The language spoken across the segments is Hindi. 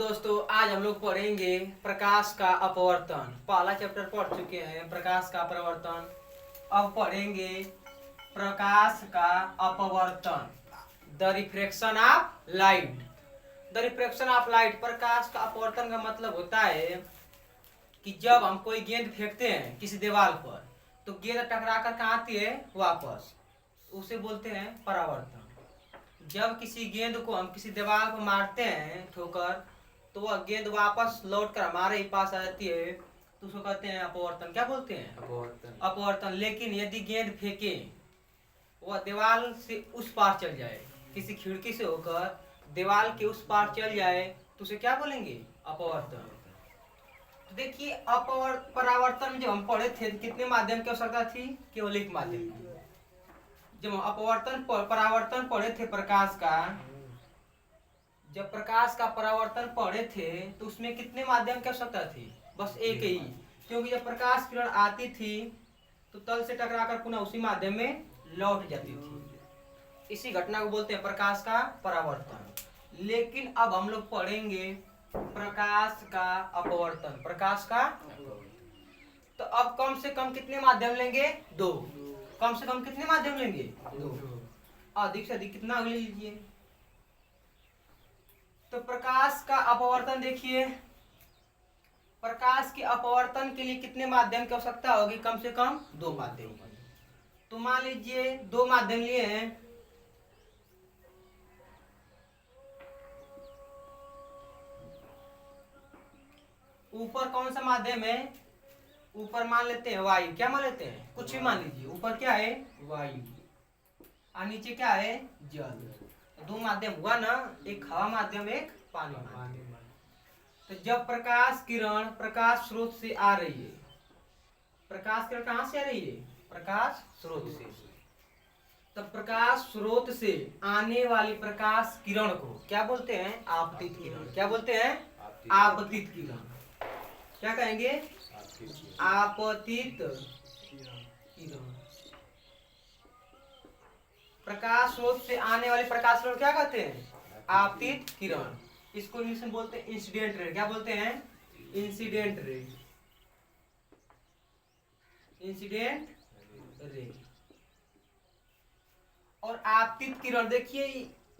दोस्तों आज हम लोग पढ़ेंगे प्रकाश का अपवर्तन। पहला चैप्टर पढ़ चुके हैं प्रकाश का परावर्तन। अब पढ़ेंगे प्रकाश का अपवर्तन, the refraction of light. The refraction of light. प्रकाश का अपवर्तन का मतलब होता है कि जब हम कोई गेंद फेंकते हैं किसी दीवार पर तो गेंद टकरा कर कहाँ आती है वापस, उसे बोलते हैं परावर्तन। जब किसी गेंद को हम किसी दीवार पर मारते हैं ठोकर तो वह गेंद वापस लौट कर हमारे ही पास आ जाती है तो उसको कहते हैं अपवर्तन। क्या बोलते हैं? अपवर्तन। अपवर्तन। लेकिन यदि गेंद फेंके वह दीवार से उस पार चल जाए, किसी खिड़की से होकर दीवार के उस पार चल जाए तो उसे क्या बोलेंगे? अपवर्तन। तो देखिए परावर्तन में जब हम पढ़े थे तो कितने माध्यम की आवश्यकता थी? केवल एक माध्यम की। जब हम अपवर्तन परावर्तन पढ़े थे प्रकाश का, जब प्रकाश का परावर्तन पढ़े थे तो उसमें कितने माध्यम की आवश्यकता थी? बस एक ही। क्योंकि जब प्रकाश किरण आती थी तो तल से टकराकर पुनः उसी माध्यम में लौट जाती थी। इसी घटना को बोलते हैं प्रकाश का परावर्तन। लेकिन अब हम लोग पढ़ेंगे प्रकाश का अपवर्तन। प्रकाश का तो अब कम से कम कितने माध्यम लेंगे? दो। कम से कम कितने माध्यम लेंगे? दो। अधिक से अधिक कितना ले लीजिए। तो प्रकाश का अपवर्तन देखिए, प्रकाश के अपवर्तन के लिए कितने माध्यम की आवश्यकता होगी? कम से कम दो माध्यम। तो मान लीजिए दो माध्यम लिए हैं, ऊपर कौन सा माध्यम है? ऊपर मान लेते हैं वायु। क्या मान लेते हैं? कुछ भी मान लीजिए। ऊपर क्या है? वायु। और नीचे क्या है? जल। दो माध्यम हुआ ना, एक हवा माध्यम एक पानी माध्यम। तो जब प्रकाश किरण प्रकाश स्रोत से आ रही है, प्रकाश किरण कहां से आ रही है? प्रकाश स्रोत से। तब प्रकाश स्रोत से आने वाली प्रकाश किरण को क्या बोलते हैं? आपतित किरण। क्या बोलते हैं? आपतित किरण। क्या कहेंगे? आपतित किरण। प्रकाश स्रोत से आने वाले प्रकाश किरण क्या कहते हैं? आपतित किरण। इसको इंग्लिश में बोलते हैं इंसिडेंट रे। क्या बोलते हैं? Incident ray. Incident ray. और आपतित किरण देखिए,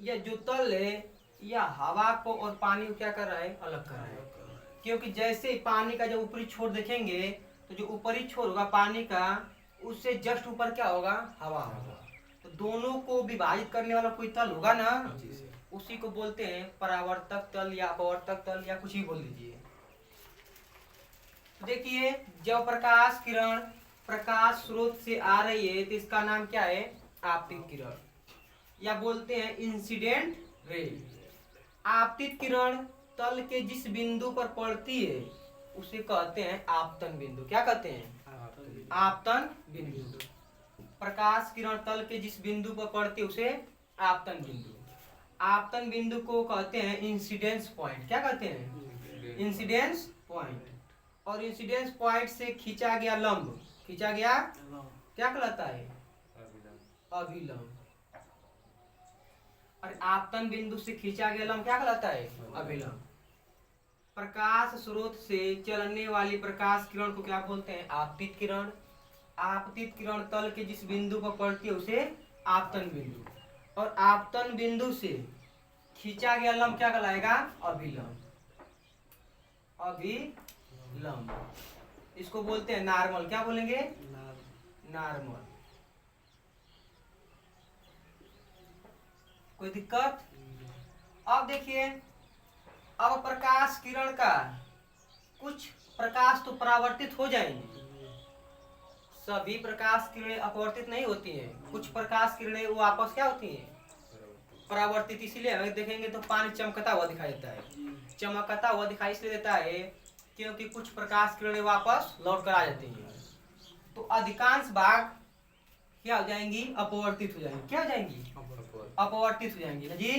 यह जो तल है यह हवा को और पानी को क्या कर रहा है? अलग कर रहा है। क्योंकि जैसे पानी का जो ऊपरी छोर देखेंगे तो जो ऊपरी छोर होगा पानी का, उससे जस्ट ऊपर क्या होगा? हवा होगा। तो दोनों को विभाजित करने वाला कोई तल होगा ना, उसी को बोलते हैं परावर्तक तल या अपवर्तक तल या कुछ ही बोल दीजिए। तो देखिए जब प्रकाश किरण प्रकाश स्रोत से आ रही है तो इसका नाम क्या है? आपतित किरण या बोलते हैं इंसिडेंट रे। आपतित किरण तल के जिस बिंदु पर पड़ती है उसे कहते हैं आपतन बिंदु। क्या कहते हैं? आपतन बिंदु। प्रकाश किरण तल के जिस बिंदु पर पड़ती है उसे आपतन बिंदु। आपतन बिंदु को कहते हैं इंसिडेंस पॉइंट। क्या कहते हैं? Incidence point. और इंसिडेंस पॉइंट से खींचा गया लंब, खींचा गया क्या कहलाता है? अभिलंब। और आपतन बिंदु से खींचा गया लंब क्या कहलाता है? अभिलंब। प्रकाश स्रोत से चलने वाली प्रकाश किरण को क्या बोलते हैं? आपतित किरण। आपतित किरण तल के जिस बिंदु पर पड़ती है उसे आपतन बिंदु। और आपतन बिंदु से खींचा गया लंब क्या कहलाएगा? अभिलंब। अभिलंब। इसको बोलते हैं नॉर्मल। क्या बोलेंगे? नॉर्मल। कोई दिक्कत? अब देखिए, अब प्रकाश किरण का कुछ प्रकाश तो परावर्तित हो जाएंगे। सभी प्रकाश किरणें अपवर्तित नहीं होती हैं। कुछ प्रकाश किरणें वो आपस क्या होती हैं? परावर्तित। इसीलिए हमें देखेंगे तो पानी चमकता हुआ दिखाई देता है। चमकता हुआ दिखाई इसलिए देता है क्योंकि कुछ प्रकाश किरणें वापस लौट कर आ जाती हैं। तो अधिकांश भाग क्या हो जाएंगी? अपवर्तित हो जाएंगी। क्या हो जाएंगी? अपवर्तित हो जाएंगी ना जी।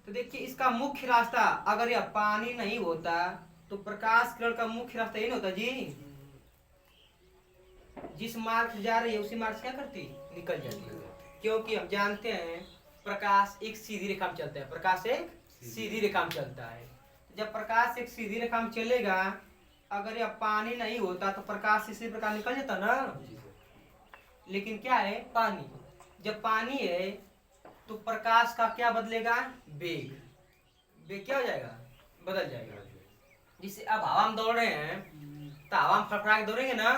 तो देखिए इसका मुख्य रास्ता, अगर यह पानी नहीं होता तो प्रकाश किरण का मुख्य रास्ता ये नहीं होता जी। जिस मार्ग से जा रही है उसी मार्ग से क्या करती? निकल जाती है। क्योंकि हम जानते हैं प्रकाश एक सीधी रेखा में चलता है। प्रकाश एक सीधी रेखा में चलता है। जब प्रकाश एक सीधी रेखा में चलेगा, अगर यह पानी नहीं होता तो प्रकाश इसी प्रकार निकल जाता ना। लेकिन क्या है, पानी। जब पानी है तो प्रकाश का क्या बदलेगा, वेग। वेग क्या हो जाएगा, बदल जाएगा। जिससे अब हवा में दौड़ रहे हैं तो हवा में फड़फड़ा के दौड़ेंगे ना,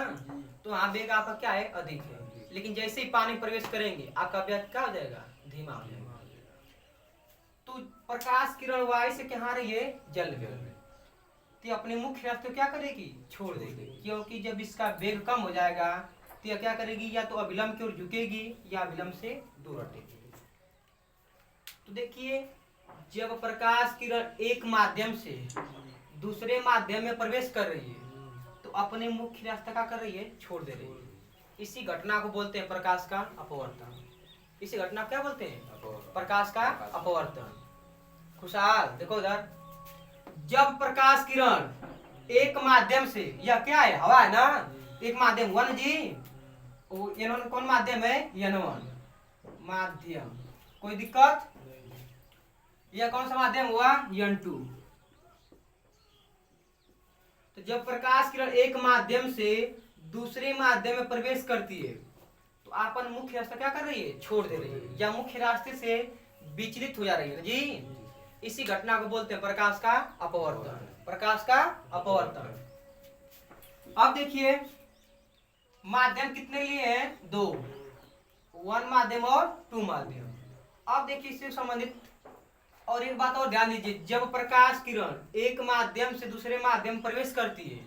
तो वहाँ वेग आपका क्या है, अधिक है। लेकिन जैसे ही पानी प्रवेश करेंगे आपका वेग क्या हो जाएगा, धीमा हो जाएगा। तो प्रकाश किरण वायु से क्या रही है, जल में, तो अपने मुख्य रास्ते क्या करेगी, छोड़ देगी। क्योंकि जब इसका वेग कम हो जाएगा तो यह क्या करेगी, या तो अविलंब की ओर झुकेगी या अविलंब से दूर हटेगी। तो देखिए, जब प्रकाश किरण एक माध्यम से दूसरे माध्यम में प्रवेश कर रही है तो अपने मुख्य रास्ता क्या कर रही है, छोड़ दे रही है। इसी घटना को बोलते हैं प्रकाश का अपवर्तन। इसी घटना क्या बोलते हैं, प्रकाश का अपवर्तन। खुशहाल देखो इधर, जब प्रकाश किरण एक माध्यम से, यह क्या है, हवा है ना, एक माध्यम हुआ ना जी, N1 कौन माध्यम है, N1 माध्यम, कोई दिक्कत। यह कौन सा माध्यम हुआ, N2। तो जब प्रकाश किरण एक माध्यम से दूसरे माध्यम में प्रवेश करती है तो अपन मुख्य रास्ता क्या कर रही है, छोड़ दे रही है, या मुख्य रास्ते से विचलित हो जा रही है जी। इसी घटना को बोलते हैं प्रकाश का अपवर्तन। प्रकाश का अपवर्तन। अब देखिए, माध्यम कितने लिए हैं, दो, 1 माध्यम और 2 माध्यम। अब देखिए इससे संबंधित और एक बात और ध्यान दीजिए, जब प्रकाश किरण एक माध्यम से दूसरे माध्यम प्रवेश करती है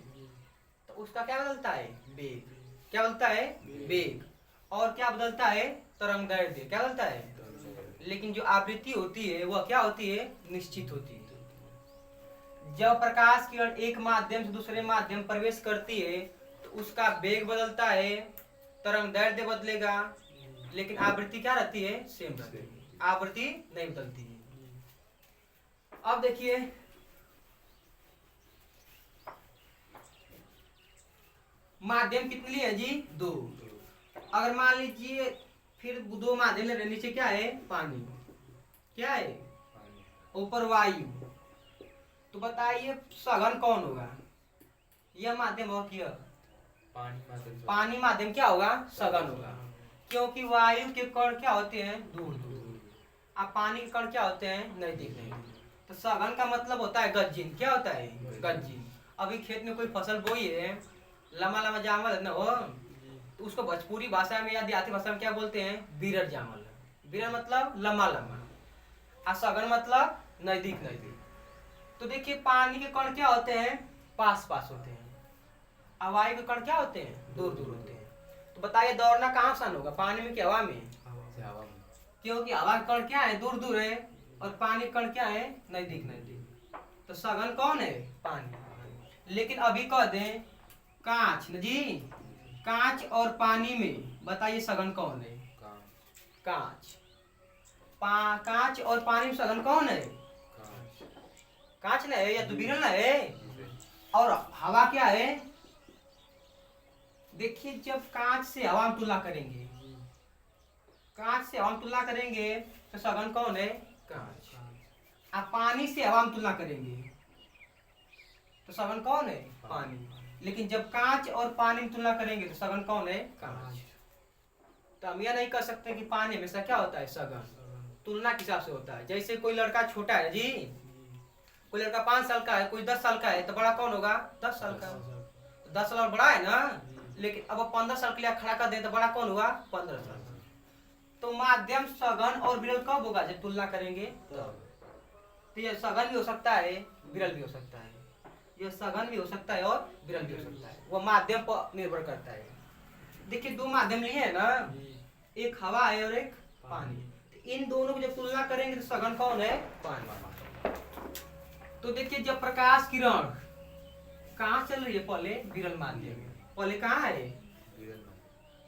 तो उसका क्या बदलता है, वेग। क्या बदलता है, वेग। और क्या बदलता है, तरंगदैर्ध्य। क्या बदलता है, लेकिन जो आवृत्ति होती है वह क्या होती है, निश्चित होती है। जब प्रकाश किरण एक माध्यम से दूसरे माध्यम प्रवेश करती है तो उसका वेग बदलता है, तरंगदैर्ध्य बदलेगा, लेकिन आवृत्ति क्या रहती है, सेम रहती है, आवृत्ति नहीं बदलती है। अब देखिए, माध्यम कितने लिए है जी, 2। अगर मान लीजिए फिर 2 माध्यम ले रहे, नीचे क्या है, पानी, क्या है, ऊपर वायु, तो बताइए सघन कौन होगा, यह माध्यम हो क्या, पानी माध्यम क्या होगा, सघन होगा। क्योंकि वायु के कण क्या होते हैं, दूर दूर, अब पानी के कण क्या होते हैं, नजदीक नजदीक। तो सघन का मतलब होता है गज्जिन। क्या होता है, गज्जिन। अभी खेत में कोई फसल बोई है, लंबा लंबा जामल न हो, तो उसको भोजपुरी भाषा में या देहाती भाषा में क्या बोलते हैं, बिरड़ जामल। बिरड़ मतलब लंबा लंबा, और सघन मतलब नजदीक नजदीक। तो देखिए, पानी के कण क्या होते हैं, पास पास होते हैं, और वायु के कण क्या होते हैं, दूर दूर होते हैं। तो बताइए दौड़ना कहाँ आसान होगा, पानी में कि हवा में, क्योंकि हवा के कण क्या है, दूर दूर है, और पानी के कण क्या है, नजदीक नजदीक। तो सघन कौन है, पानी। लेकिन अभी कह दें कांच न जी, कांच और पानी में बताइए सघन कौन है, कांच। कांच और पानी में सघन कौन है, कांच न है, या तो बिरल न है। और हवा क्या है, देखिए जब कांच से हवा में तुलना करेंगे, कांच से हवा में तुलना करेंगे तो सघन कौन है, कांच। आप पानी से हवा में तुलना करेंगे तो सघन कौन है, पानी। लेकिन जब कांच और पानी में तुलना करेंगे तो सघन कौन है, कांच। तो हम यह नहीं कह सकते कि पानी हमेशा क्या होता है, सघन। तुलना के हिसाब से होता है। जैसे कोई लड़का छोटा है जी, कोई लड़का 5 साल का है, कोई 10 साल का है, तो बड़ा कौन होगा, 10 साल का। 10 साल बड़ा है ना, लेकिन अब 15 साल के लिए खड़ा कर दे तो बड़ा कौन हुआ, 15 साल। तो माध्यम सघन और विरल कब होगा, जब तुलना करेंगे तब। तो यह सघन भी हो सकता है, विरल भी हो सकता है, यह सघन भी हो सकता है और विरल भी हो सकता है, वह माध्यम पर निर्भर करता है। देखिए 2 माध्यम लिए है ना, एक हवा है और एक पानी। तो इन दोनों को जब तुलना करेंगे तो सघन कौन है, पानी। तो देखिए जब प्रकाश किरण कहाँ चल रही है, पहले विरल माध्यम, पहले कहाँ है,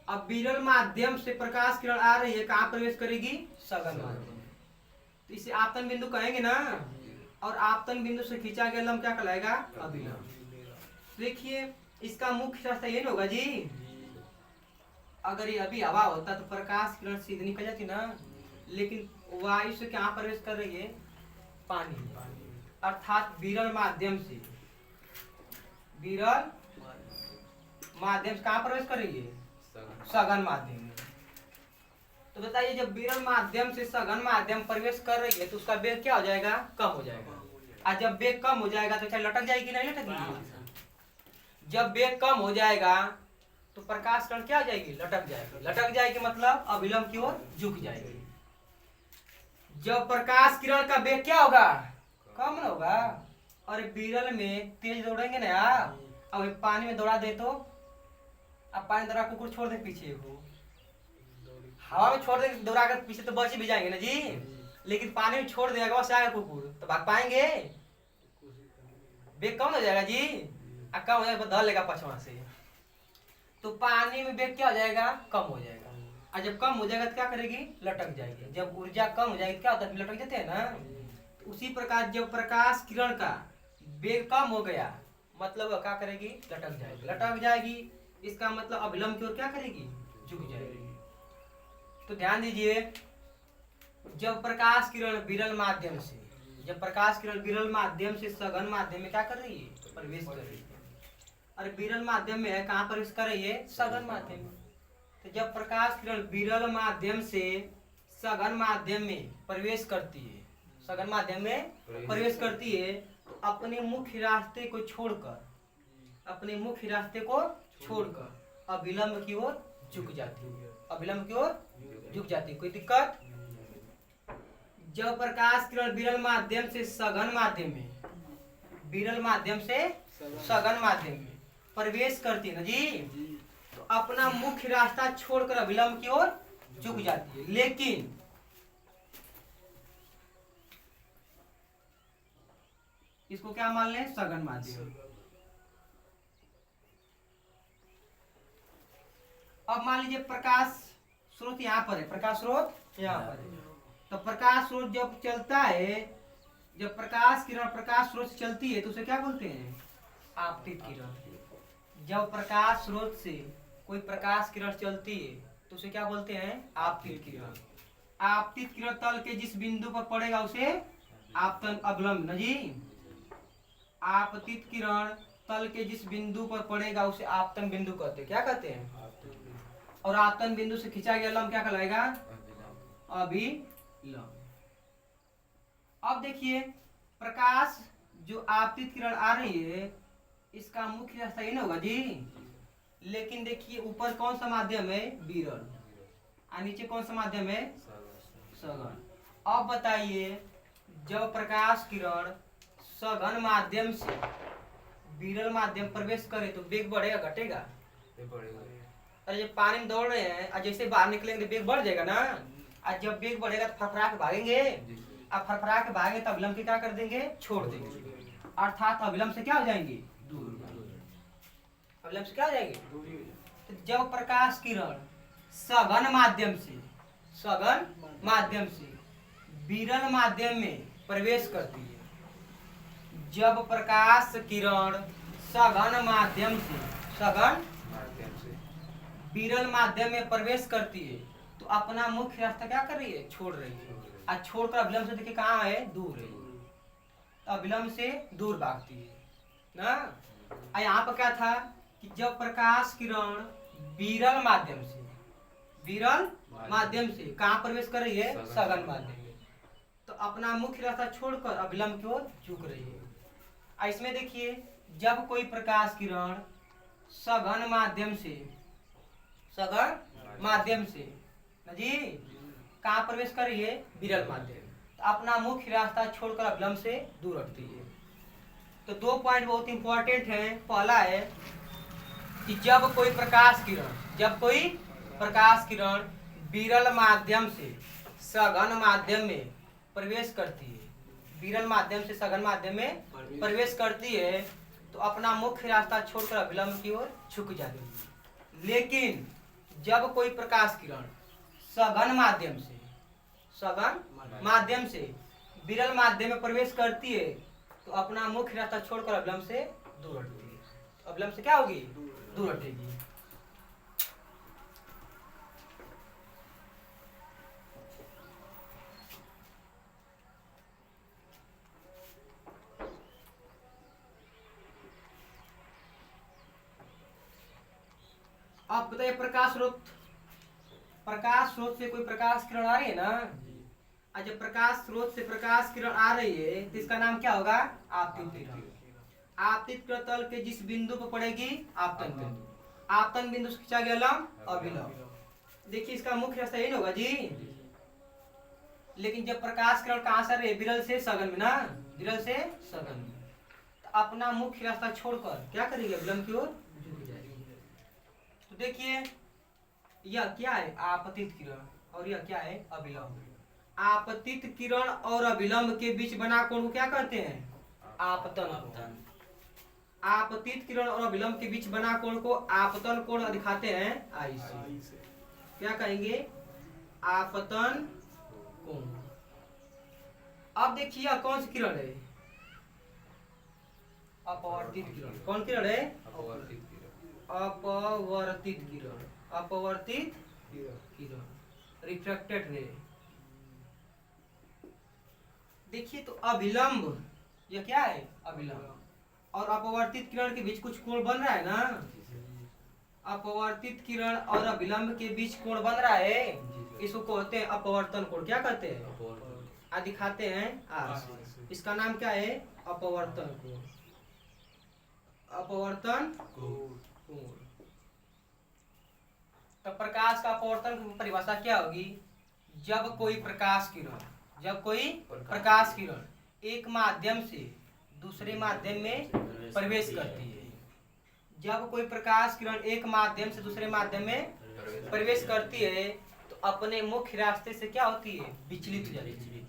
अब विरल माध्यम से प्रकाश किरण आ रही है, कहाँ प्रवेश करेगी, सघन माध्यम। तो इसे आपतन बिंदु कहेंगे ना, और आपतन बिंदु से खींचा गया लंब क्या कहलाएगा, अभिलंब। देखिए इसका मुख्य रास्ता ये होगा जी, अगर ये अभी हवा होता तो प्रकाश किरण सीधी निकल जाती ना, लेकिन वायु से क्या प्रवेश कर रही है, पानी। अर्थात विरल माध्यम से, विरल माध्यम से कहाँ प्रवेश कर रही है? सघन माध्यम में। तो बताइए जब विरल माध्यम से सघन माध्यम प्रवेश कर रही है तो उसका वेग क्या हो जाएगा? कम हो जाएगा। और जब वेग कम हो जाएगा तो चाहे लटक जाएगी, नहीं लटकेगी। जब वेग कम हो जाएगा तो प्रकाश कण क्या हो जाएगी? लटक जाएगी। लटक जाएगी मतलब अविलंब की ओर झुक जाएगी। जब प्रकाश किरण का वेग क्या होगा? कम न होगा। और विरल में तेज दौड़ेंगे ना आप, अब पानी में दौड़ा दे तो, अब पानी दौड़ा कुकुर छोड़ दे पीछे को, हवा में छोड़ दे दौड़ा कर पीछे तो बच भी जाएंगे ना जी। लेकिन पानी में छोड़ देगा बस आएगा कुकुर तो भाग पाएंगे? वेग कम हो जाएगा जी। कम हो जाएगा धर लेगा पछवा से। तो पानी में वेग क्या हो जाएगा? कम हो जाएगा। और जब कम हो जाएगा तो क्या करेगी? लटक जाएगी। जब ऊर्जा कम हो जाएगी क्या होता है? लटक जाते हैं ना। तो उसी प्रकार जब प्रकाश किरण का वेग कम हो गया मतलब क्या करेगी? लटक जाएगी। लटक जाएगी इसका मतलब अविलंब की ओर क्या करेगी? झुक जाएगी। तो ध्यान दीजिए, जब प्रकाश किरण विरल माध्यम से, जब प्रकाश किरण विरल माध्यम से सघन माध्यम में क्या कर रही है? प्रवेश कर रही है। और विरल माध्यम में है कहाँ प्रवेश कर रही है? सघन माध्यम में। तो जब प्रकाश किरण विरल माध्यम से सघन माध्यम में प्रवेश करती है, सघन माध्यम में प्रवेश करती है तो अपने मुख्य रास्ते को छोड़कर, अपने मुख्य रास्ते को छोड़कर अविलंब की ओर झुक जाती है। अविलंब की ओर झुक जाती है। कोई दिक्कत? जब प्रकाश किरण विरल माध्यम से सघन माध्यम में, विरल माध्यम से सघन माध्यम में प्रवेश करती है ना जी, तो अपना मुख्य रास्ता छोड़कर अविलंब की ओर झुक जाती है। लेकिन इसको क्या मान लें? सघन माध्यम। अब मान लीजिए प्रकाश स्रोत यहाँ पर है, प्रकाश स्रोत यहाँ पर है। तो प्रकाश स्रोत जब चलता है, जब प्रकाश किरण प्रकाश स्रोत से चलती है तो उसे क्या बोलते हैं? आपतित किरण। जब प्रकाश स्रोत से कोई प्रकाश किरण चलती है तो उसे क्या बोलते हैं? आपतित किरण। आपतित किरण तल के जिस बिंदु पर पड़ेगा उसे आपतन अवलंब, न जी। आपतित किरण तल के जिस बिंदु पर पड़ेगा उसे आपतन बिंदु कहते हैं। क्या कहते हैं? और आपतन बिंदु से खींचा गया लंब क्या कहलाएगा? अभिलंब। अब देखिए प्रकाश जो आपतित किरण आ रही है इसका मुख्य रास्ता ये ना होगा जी। लेकिन देखिए ऊपर कौन सा माध्यम है? विरल। और नीचे कौन सा माध्यम है? सघन। अब बताइए जब प्रकाश किरण सघन माध्यम से विरल माध्यम प्रवेश करे तो वेग बढ़ेगा घटेगा? अरे जब पानी में दौड़ रहे हैं और जैसे बाहर निकलेंगे तो वेग बढ़ जाएगा ना। और जब वेग बढ़ेगा तो फरफरा के भागेंगे। अब फरफरा के भागेंगे तो अविलंब के क्या कर देंगे? छोड़ देंगे। अर्थात अविलंब से क्या हो जाएंगे? दूर। अविलंब से क्या हो जाएंगे? तो जब प्रकाश किरण सघन माध्यम से, सघन माध्यम से विरल माध्यम में प्रवेश करती है, जब प्रकाश किरण सघन माध्यम से, सघन विरल माध्यम में प्रवेश करती है तो अपना मुख्य रास्ता क्या कर रही है? छोड़ रही है। और छोड़कर अविलंब से देखिए कहाँ है? दूर है। तो अविलंब से दूर भागती है ना। और यहाँ पर क्या था कि जब प्रकाश किरण विरल माध्यम से, विरल माध्यम से कहाँ प्रवेश कर रही है? सघन माध्यम में। तो अपना मुख्य रास्ता छोड़कर अविलंब की ओर झुक रही है। और इसमें देखिए जब कोई प्रकाश किरण सघन माध्यम से, सघन माध्यम से जी कहाँ प्रवेश कर रही है? विरल माध्यम। तो अपना मुख्य रास्ता छोड़कर अविलंब से दूर हटती है। तो दो पॉइंट बहुत इंपॉर्टेंट हैं। पहला है कि जब कोई प्रकाश किरण, जब कोई प्रकाश किरण विरल माध्यम से सघन माध्यम में प्रवेश करती है, विरल माध्यम से सघन माध्यम में प्रवेश करती है तो अपना मुख्य रास्ता छोड़कर अविलंब की ओर झुक जाती है। लेकिन जब कोई प्रकाश किरण सघन माध्यम से, सघन माध्यम से विरल माध्यम में प्रवेश करती है तो अपना मुख्य रास्ता छोड़कर अविलंब से दूर हटती है। अविलंब से क्या होगी? दूर हटेगी। अब बताइए प्रकाश स्रोत से कोई प्रकाश किरण आ रही है ना। और जब प्रकाश स्रोत से प्रकाश किरण आ रही है तो इसका नाम क्या होगा? आपतित किरण। आपतित किरण तल के जिस बिंदु पर पड़ेगी आपतन बिंदु, आपतन बिंदु से खींचा गया लंब अभिलंब। देखिए इसका मुख्य रास्ता यही होगा जी। लेकिन जब प्रकाश किरण कहां से रहे? विरल से सघन में ना, विरल से सघन में। तो अपना मुख्य रास्ता छोड़कर क्या करेंगे? अभिलंब की ओर झुक जाएगी। तो देखिए यह क्या है? आपतित किरण और यह क्या है? अभिलंब। आपतित किरण और अभिलंब के बीच बना कोण को क्या कहते हैं? आपतन कोण। आपतित किरण और अभिलंब के बीच बना कोण को आपतन कोण दिखाते हैं आई से। क्या कहेंगे? आपतन कोण। अब देखिए कौन सी किरण है? अपवर्तित किरण। कौन किरण है? अपवर्तित किरण। अपवर्तित किरण, अपवर्तित किरण, रिफ्रैक्टेड रे। देखिए तो अभिलंब, यह क्या है? अभिलंब और अपवर्तित किरण के बीच कुछ कोण बन रहा है ना। अपवर्तित किरण और अभिलंब के बीच कोण बन रहा है, इसको कहते हैं अपवर्तन कोण। क्या कहते हैं? आ दिखाते हैं आर। इसका नाम क्या है? अपवर्तन कोण। अपवर्तन कोण। तो प्रकाश का अपवर्तन की परिभाषा क्या होगी? जब कोई प्रकाश किरण एक माध्यम से दूसरे माध्यम में प्रवेश करती है। जब कोई प्रकाश किरण एक माध्यम से दूसरे माध्यम में प्रवेश करती है तो अपने मुख्य रास्ते से क्या होती है? विचलित हो जाती है।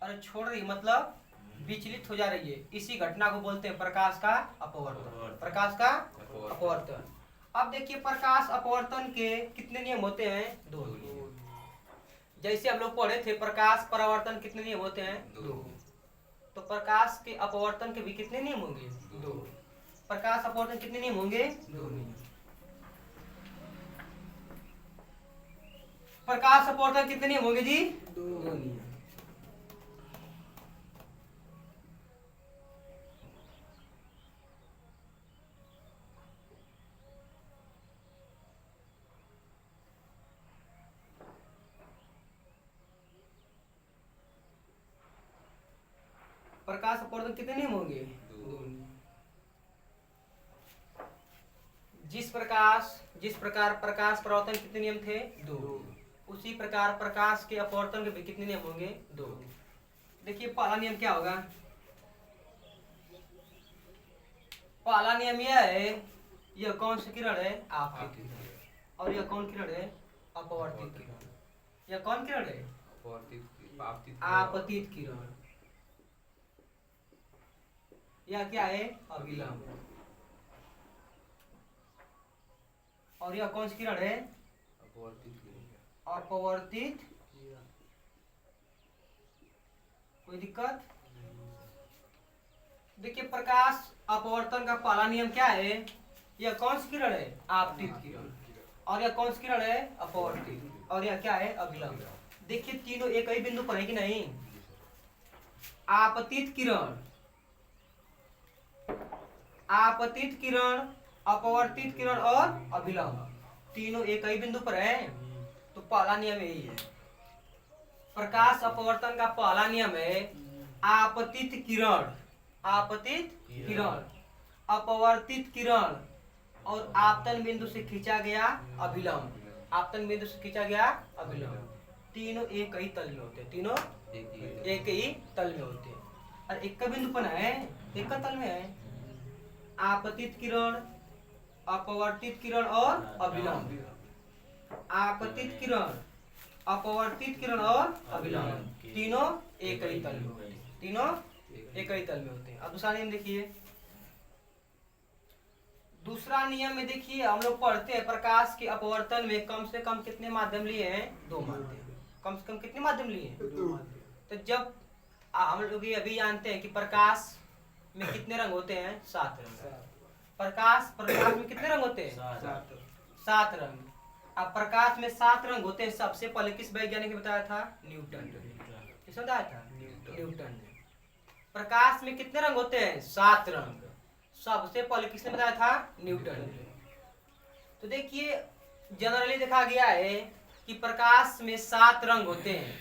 और छोड़ रही मतलब विचलित हो जा रही है। इसी घटना को बोलते हैं प्रकाश का अपवर्तन। प्रकाश का अपवर्तन। अब देखिए प्रकाश अपवर्तन के कितने नियम होते हैं? 2 नियम। जैसे हम लोग पढ़े थे प्रकाश परावर्तन कितने नियम होते हैं? 2। तो प्रकाश के अपवर्तन के भी कितने नियम होंगे? 2। प्रकाश अपवर्तन कितने नियम होंगे? 2 नियम। प्रकाश अपवर्तन कितने नियम होंगे जी? 2 नियम। प्रकाश अपवर्तन कितने नियम होंगे? 2 नियम। जिस प्रकार प्रकाश परावर्तन कितने नियम थे? 2। उसी प्रकार प्रकाश के अपवर्तन के भी कितने नियम होंगे? 2। देखिए पहला नियम क्या होगा? पहला नियम यह है, यह कौन सी किरण है? आपतित किरण। और यह कौन किरण है? अपवर्तित किरण। यह कौन किरण है? आपतित किरण। यह क्या है? अभिलंब। और यह कौन सी किरण है? अपवर्तित। कोई दिक्कत? देखिए प्रकाश अपवर्तन का पहला नियम क्या है? यह कौन सी किरण है? आपतित किरण। और यह कौन सी किरण है? अपवर्तित। और यह क्या है? अभिलंब। देखिए तीनों एक ही बिंदु पर है कि नहीं? आपतित किरण, आपतित किरण, अपवर्तित किरण और अभिलंब तीनों एक ही बिंदु पर है। तो पहला नियम यही है। प्रकाश अपवर्तन का पहला नियम है आपतित किरण, आपतित किरण, अपवर्तित किरण और आपतन बिंदु से खींचा गया अभिलंब। आपतन बिंदु से खींचा गया अभिलंब तीनों एक ही तल में होते हैं। तीनों एक ही तल में होते हैं और एक का बिंदु पर है, एक का तल में है। आपतित किरण, अपवर्तित किरण और अभिलंब। आपतित किरण, अपवर्तित किरण और अभिलंब तीनों एक ही तल में होते हैं। तीनों एक ही तल में होते हैं। अब दूसरा नियम देखिए। दूसरा नियम में देखिए हम लोग पढ़ते हैं प्रकाश के अपवर्तन में कम से कम कितने माध्यम लिए हैं? 2 माध्यम। कम से कम कितने माध्यम लिए हैं? 2 माध्यम। तो जब हम लोग ये अभी जानते हैं कि प्रकाश में कितने रंग होते हैं? 7 रंग। प्रकाश में कितने रंग होते हैं? 7 रंग। अब प्रकाश में 7 रंग होते हैं। सबसे पहले किस वैज्ञानिक ने बताया था? न्यूटन। किसने बताया था? न्यूटन ने। प्रकाश में कितने रंग होते हैं? 7 रंग। सबसे पहले किसने बताया था? न्यूटन ने। तो देखिए जनरली देखा गया है कि प्रकाश में 7 रंग होते हैं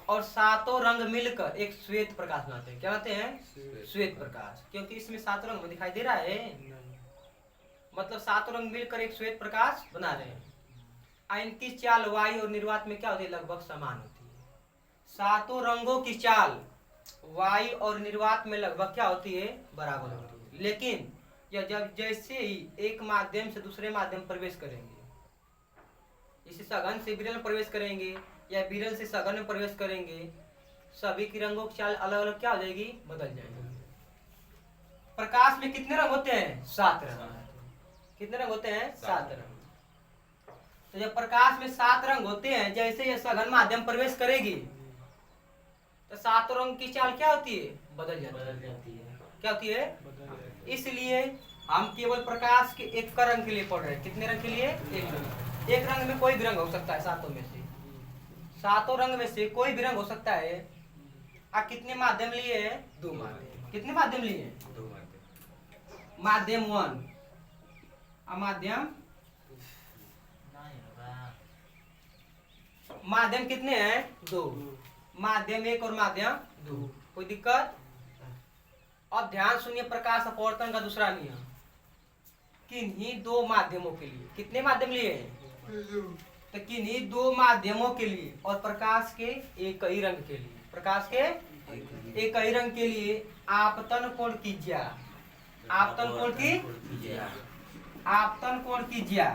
और सातों रंग मिलकर एक श्वेत प्रकाश बनाते हैं। क्या बनाते हैं? श्वेत प्रकाश। क्योंकि इसमें 7 रंग दिखाई दे रहा है, मतलब 7 रंग मिलकर एक श्वेत प्रकाश बना रहे हैं। इनकी चाल वायु और निर्वात में क्या होती है? लगभग समान होती है। सातों रंगों की चाल वायु और निर्वात में लगभग क्या होती है? बराबर होती है। लेकिन यह जब जैसे ही एक माध्यम से दूसरे माध्यम प्रवेश करेंगे, इसे सघन से विरल प्रवेश करेंगे या विरल से सघन में प्रवेश करेंगे, सभी की रंगों की चाल अलग अलग क्या हो जाएगी? बदल जाएगी। प्रकाश में कितने रंग होते हैं? 7 रंग। कितने रंग होते हैं? 7 रंग। तो जब प्रकाश में 7 रंग होते हैं, जैसे यह सघन माध्यम प्रवेश करेगी तो 7 रंग की चाल क्या होती है? बदल जाती है। क्या होती है? इसलिए हम केवल प्रकाश के एक रंग के लिए पढ़ रहे हैं। कितने रंग के लिए? एक रंग। एक रंग में कोई भी रंग हो सकता है, सातों में से, सातों रंग में से कोई भी रंग हो सकता है। कितने माध्यम लिए हैं? 2 माध्यम। कितने माध्यम लिए हैं? 2 माध्यम। माध्यम 1 माध्यम कितने हैं? 2। माध्यम 1 और माध्यम 2। कोई दिक्कत? अब ध्यान सुनिए प्रकाश अपवर्तन का दूसरा नियम। किन्हीं 2 माध्यमों के लिए, कितने माध्यम लिए हैं? तो किन्हीं 2 माध्यमों के लिए और प्रकाश के एक ही रंग के लिए, प्रकाश के एक ही रंग के लिए आपतन कोण की ज्या, आपतन कोण की, आपतन कोण की ज्या,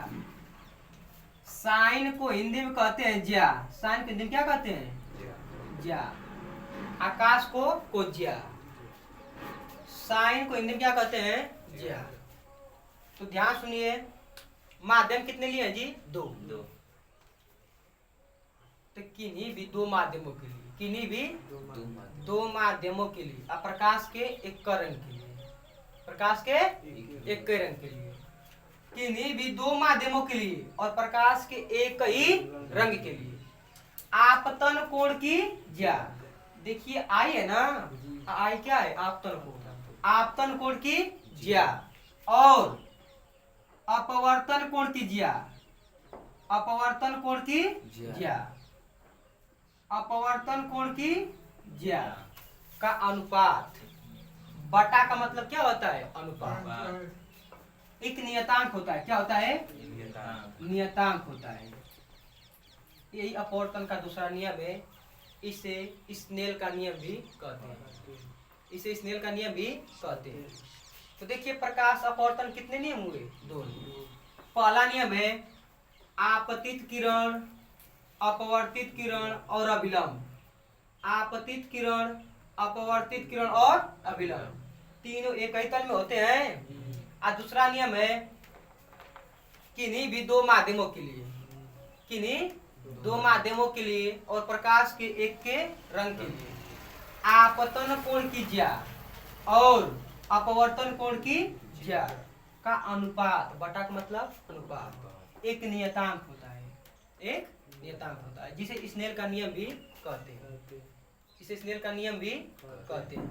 साइन को हिंदी में कहते हैं ज्या। साइन को हिंदी में क्या कहते हैं? ज्या। आकाश को कोज्या, साइन को हिंदी में क्या कहते हैं? ज्या। तो ध्यान सुनिए, माध्यम कितने लिए हैं जी? 2। तो किन्हीं भी 2 माध्यमों के लिए, किन्हीं भी 2 माध्यमों के लिए, अब प्रकाश के एक रंग के लिए, प्रकाश के एक रंग के लिए, किन्हीं भी 2 माध्यमों के लिए और प्रकाश के एक ही रंग के लिए आपतन कोण की ज्या। देखिए आई है ना, आई क्या है? आपतन कोण। आपतन कोण की ज्या और अपवर्तन कोण की ज्या, अपवर्तन कोण की ज्या, अपवर्तन कोण की ज्या का अनुपात। बटा का मतलब क्या होता है? अनुपात। एक नियतांक होता है। क्या होता है? नियतांक होता है। यही अपवर्तन का दूसरा नियम है। इसे स्नेल का नियम भी कहते हैं। इसे स्नेल का नियम भी कहते हैं। तो देखिए प्रकाश अपवर्तन कितने नियम हुए? 2। पहला नियम है आपतित किरण, अपवर्तित किरण और अभिलंब। आपतित किरण, अपवर्तित किरण और अभिलंब तीनों एक ही तल में होते हैं। और दूसरा नियम है किन्हीं भी 2 माध्यमों के लिए, किन्हीं 2 माध्यमों के लिए और प्रकाश के एक के रंग के लिए आपतन कोण की ज्या और अपवर्तन कोण की ज्या का अनुपात। बटा का मतलब अनुपात। एक नियतांक होता है, एक नियतांक होता है, जिसे स्नेल का नियम भी कहते हैं। इसे स्नेल का नियम भी कहते हैं।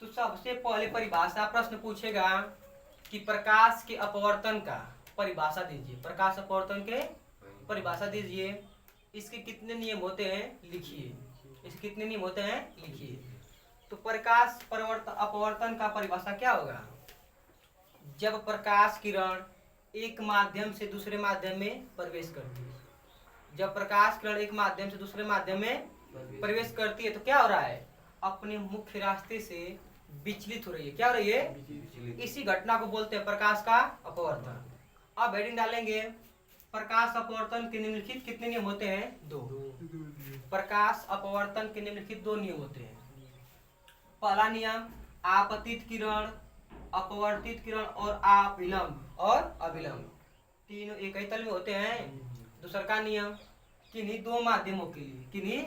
तो सबसे पहले परिभाषा प्रश्न पूछेगा कि प्रकाश के अपवर्तन का परिभाषा दीजिए। प्रकाश अपवर्तन के परिभाषा दीजिए। इसके कितने नियम होते हैं? लिखिए। इसके कितने नियम होते हैं? लिखिए। तो प्रकाश अपवर्तन का परिभाषा क्या होगा? जब प्रकाश किरण एक माध्यम से दूसरे माध्यम में प्रवेश करती है, जब प्रकाश किरण एक माध्यम से दूसरे माध्यम में प्रवेश करती है तो क्या हो रहा है? अपने मुख्य रास्ते से विचलित हो रही है। क्या हो रही है? इसी घटना को बोलते हैं प्रकाश का अपवर्तन। अब हेडिंग डालेंगे प्रकाश अपवर्तन के निम्नलिखित कितने नियम होते हैं? 2। प्रकाश अपवर्तन के निम्नलिखित 2 नियम होते हैं। पहला नियम आपतित किरण, अपवर्तित किरण और अभिलंब तीनों एक ही तल में होते हैं। दूसरा का नियम किन्हीं 2 माध्यमों के लिए, किन्हीं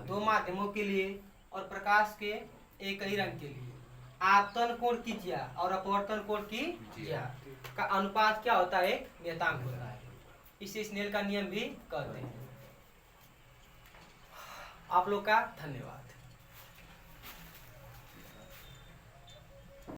2 माध्यमों के लिए और प्रकाश के एक ही रंग के लिए आपतन कोण की ज्या और अपवर्तन कोण की ज्या का अनुपात क्या होता है? एक नियतांक होता है। इसे स्नेल का नियम भी कहते हैं। आप लोग का धन्यवाद।